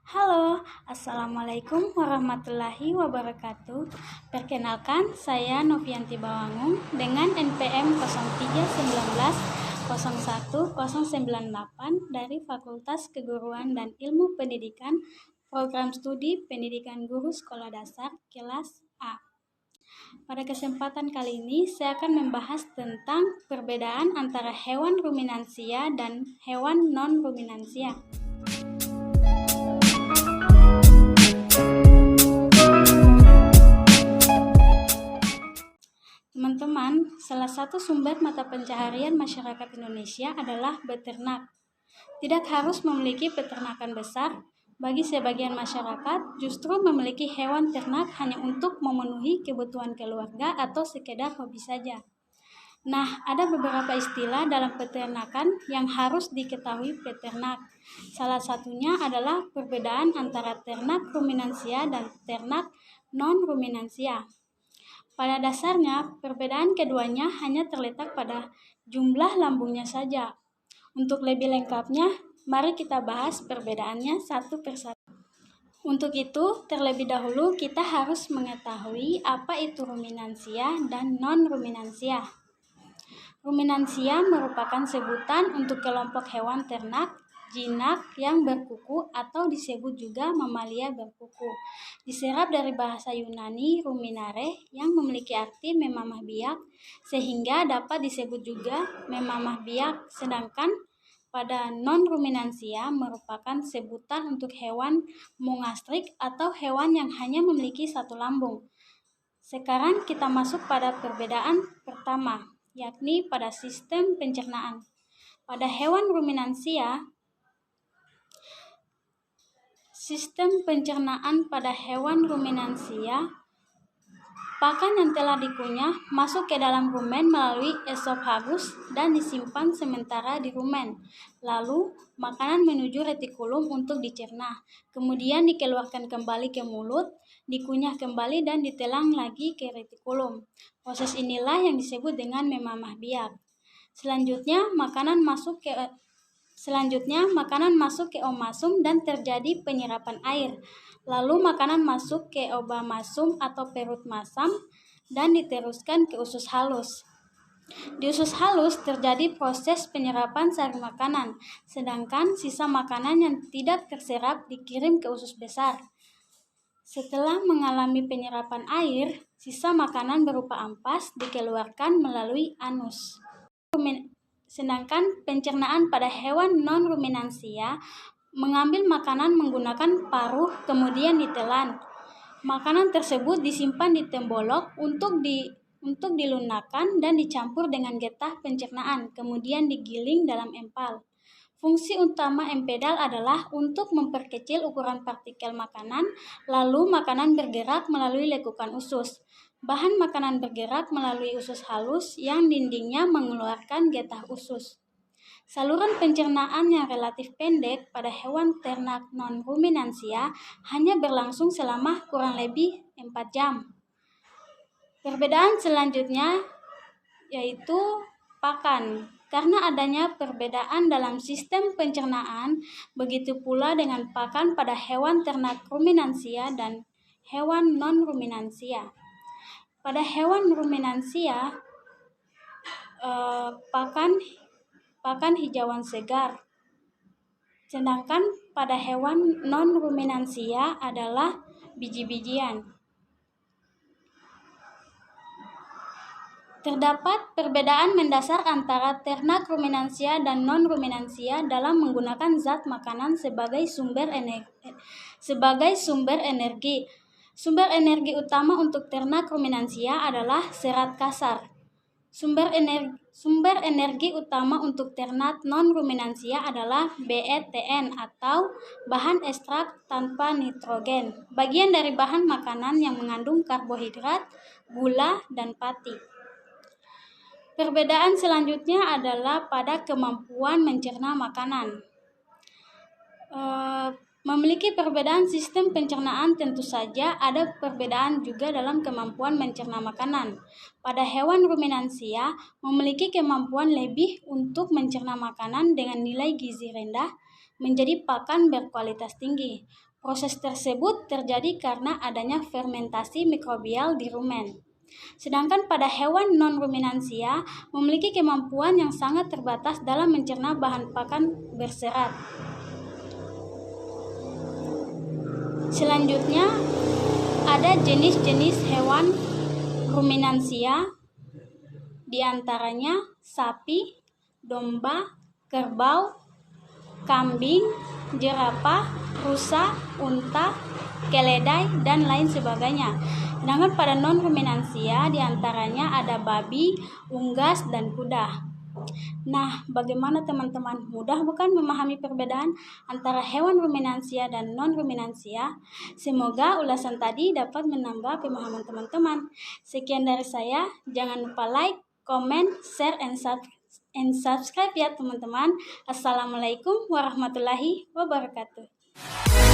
Halo, Assalamualaikum warahmatullahi wabarakatuh. Perkenalkan, saya Novianti Bawangung dengan NPM 0319011098 dari Fakultas Keguruan dan Ilmu Pendidikan, Program Studi Pendidikan Guru Sekolah Dasar kelas A. Pada kesempatan kali ini, saya akan membahas tentang perbedaan antara hewan ruminansia dan hewan non-ruminansia. Teman-teman, salah satu sumber mata pencaharian masyarakat Indonesia adalah beternak. Tidak harus memiliki peternakan besar, bagi sebagian masyarakat justru memiliki hewan ternak hanya untuk memenuhi kebutuhan keluarga atau sekedar hobi saja. Nah, ada beberapa istilah dalam peternakan yang harus diketahui peternak. Salah satunya adalah perbedaan antara ternak ruminansia dan ternak non-ruminansia. Pada dasarnya, perbedaan keduanya hanya terletak pada jumlah lambungnya saja. Untuk lebih lengkapnya, mari kita bahas perbedaannya satu persatu. Untuk itu, terlebih dahulu kita harus mengetahui apa itu ruminansia dan non-ruminansia. Ruminansia merupakan sebutan untuk kelompok hewan ternak jinak yang berkuku atau disebut juga mamalia berkuku. Diserap dari bahasa Yunani ruminare yang memiliki arti memamah biak, sehingga dapat disebut juga memamah biak. Sedangkan pada non-ruminansia merupakan sebutan untuk hewan mongastrik atau hewan yang hanya memiliki satu lambung. Sekarang kita masuk pada perbedaan pertama, yakni pada sistem pencernaan. Pada hewan ruminansia, sistem pencernaan pada hewan ruminansia, pakan yang telah dikunyah masuk ke dalam rumen melalui esophagus dan disimpan sementara di rumen. Lalu, makanan menuju retikulum untuk dicerna, kemudian dikeluarkan kembali ke mulut, dikunyah kembali dan ditelan lagi ke retikulum. Proses inilah yang disebut dengan memamah biak. Selanjutnya, makanan masuk ke omasum dan terjadi penyerapan air. Lalu makanan masuk ke obamasum atau perut masam dan diteruskan ke usus halus. Di usus halus terjadi proses penyerapan sari makanan, sedangkan sisa makanan yang tidak terserap dikirim ke usus besar. Setelah mengalami penyerapan air, sisa makanan berupa ampas dikeluarkan melalui anus. Sedangkan pencernaan pada hewan non-ruminansia mengambil makanan menggunakan paruh kemudian ditelan. Makanan tersebut disimpan di tembolok untuk dilunakkan dan dicampur dengan getah pencernaan, kemudian digiling dalam empal. Fungsi utama empedal adalah untuk memperkecil ukuran partikel makanan, lalu makanan bergerak melalui lekukan usus. Bahan makanan bergerak melalui usus halus yang dindingnya mengeluarkan getah usus. Saluran pencernaan yang relatif pendek pada hewan ternak non-ruminansia hanya berlangsung selama kurang lebih 4 jam. Perbedaan selanjutnya yaitu pakan. Karena adanya perbedaan dalam sistem pencernaan, begitu pula dengan pakan pada hewan ternak ruminansia dan hewan non-ruminansia. Pada hewan ruminansia, pakan hijauan segar. Sedangkan pada hewan non-ruminansia adalah biji-bijian. Terdapat perbedaan mendasar antara ternak ruminansia dan non-ruminansia dalam menggunakan zat makanan sebagai sumber energi. Sumber energi utama untuk ternak ruminansia adalah serat kasar. Sumber energi utama untuk ternak non-ruminansia adalah BETN atau bahan ekstrak tanpa nitrogen, bagian dari bahan makanan yang mengandung karbohidrat, gula, dan pati. Perbedaan selanjutnya adalah pada kemampuan mencerna makanan. Memiliki perbedaan sistem pencernaan, tentu saja ada perbedaan juga dalam kemampuan mencerna makanan. Pada hewan ruminansia memiliki kemampuan lebih untuk mencerna makanan dengan nilai gizi rendah menjadi pakan berkualitas tinggi. Proses tersebut terjadi karena adanya fermentasi mikrobial di rumen. Sedangkan pada hewan non-ruminansia memiliki kemampuan yang sangat terbatas dalam mencerna bahan pakan berserat. Selanjutnya, ada jenis-jenis hewan ruminansia, di antaranya sapi, domba, kerbau, kambing, jerapah, rusa, unta, keledai, dan lain sebagainya. Sedangkan pada non-ruminansia diantaranya ada babi, unggas, dan kuda. Nah, bagaimana teman-teman? Mudah bukan memahami perbedaan antara hewan ruminansia dan non-ruminansia? Semoga ulasan tadi dapat menambah pemahaman teman-teman. Sekian dari saya. Jangan lupa like, comment, share, and subscribe ya teman-teman. Assalamualaikum warahmatullahi wabarakatuh.